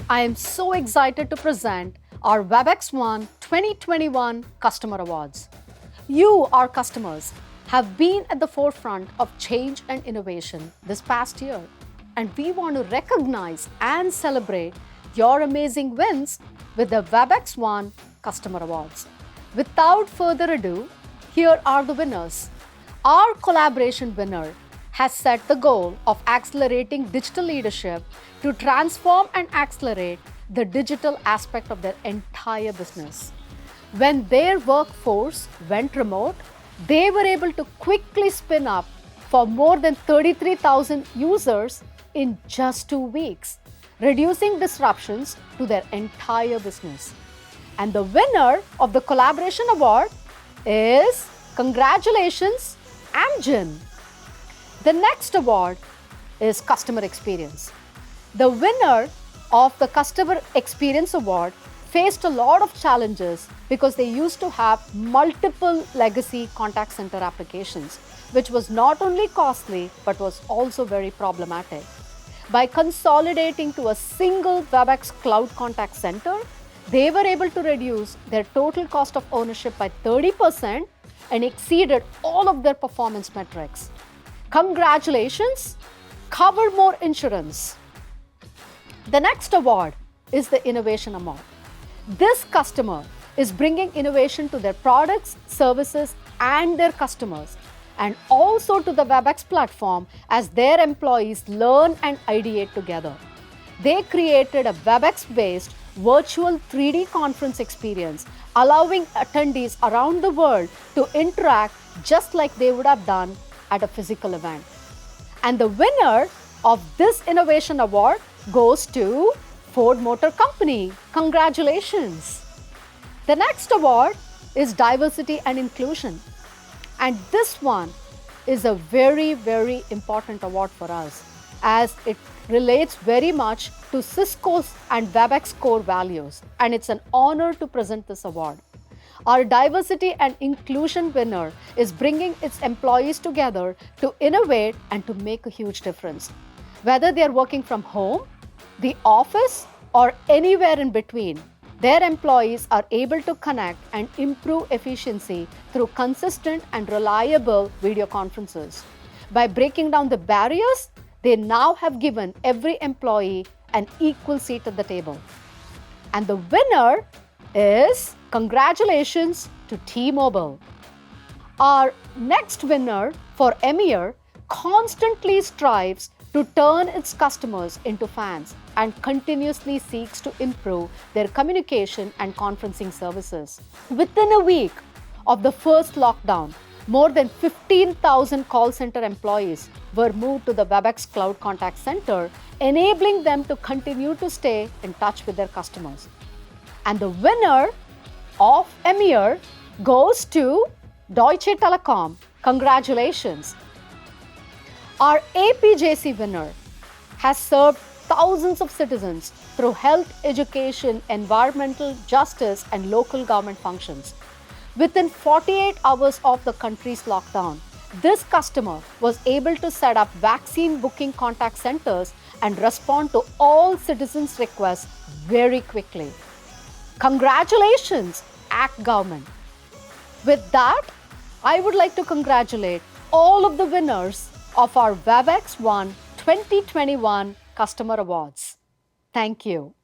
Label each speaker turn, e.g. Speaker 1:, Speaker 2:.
Speaker 1: I am so excited to present our WebEx One 2021 Customer Awards. You, our customers, have been at the forefront of change and innovation this past year, and we want to recognize and celebrate your amazing wins with the WebEx One Customer Awards. Without further ado, here are the winners. Our collaboration winner has set the goal of accelerating digital leadership to transform and accelerate the digital aspect of their entire business. When their workforce went remote, they were able to quickly spin up for more than 33,000 users in just 2 weeks, reducing disruptions to their entire business. And the winner of the Collaboration Award is, congratulations, Amgen. The next award is Customer Experience. The winner of the Customer Experience Award faced a lot of challenges because they used to have multiple legacy contact center applications, which was not only costly but was also very problematic. By consolidating to a single WebEx Cloud Contact Center, they were able to reduce their total cost of ownership by 30% and exceeded all of their performance metrics. Congratulations! Cover more insurance. The next award is the Innovation Award. This customer is bringing innovation to their products, services, and their customers, and also to the WebEx platform as their employees learn and ideate together. They created a WebEx-based virtual 3D conference experience, allowing attendees around the world to interact just like they would have done at a physical event. And the winner of this Innovation Award goes to Ford Motor Company. Congratulations! The next award is Diversity and Inclusion. And this one is a very, very important award for us as it relates very much to Cisco's and WebEx core values. And it's an honor to present this award. Our Diversity and Inclusion winner is bringing its employees together to innovate and to make a huge difference. Whether they are working from home, the office, or anywhere in between, their employees are able to connect and improve efficiency through consistent and reliable video conferences. By breaking down the barriers, they now have given every employee an equal seat at the table. And the winner is, congratulations to T-Mobile. Our next winner for EMEA constantly strives to turn its customers into fans and continuously seeks to improve their communication and conferencing services. Within a week of the first lockdown, more than 15,000 call center employees were moved to the WebEx Cloud Contact Center, enabling them to continue to stay in touch with their customers. And the winner of EMEA goes to Deutsche Telekom. Congratulations! Our APJC winner has served thousands of citizens through health, education, environmental justice, and local government functions. Within 48 hours of the country's lockdown, this customer was able to set up vaccine booking contact centers and respond to all citizens' requests very quickly. Congratulations, ACT Government. With that, I would like to congratulate all of the winners of our WebEx One 2021 Customer Awards. Thank you.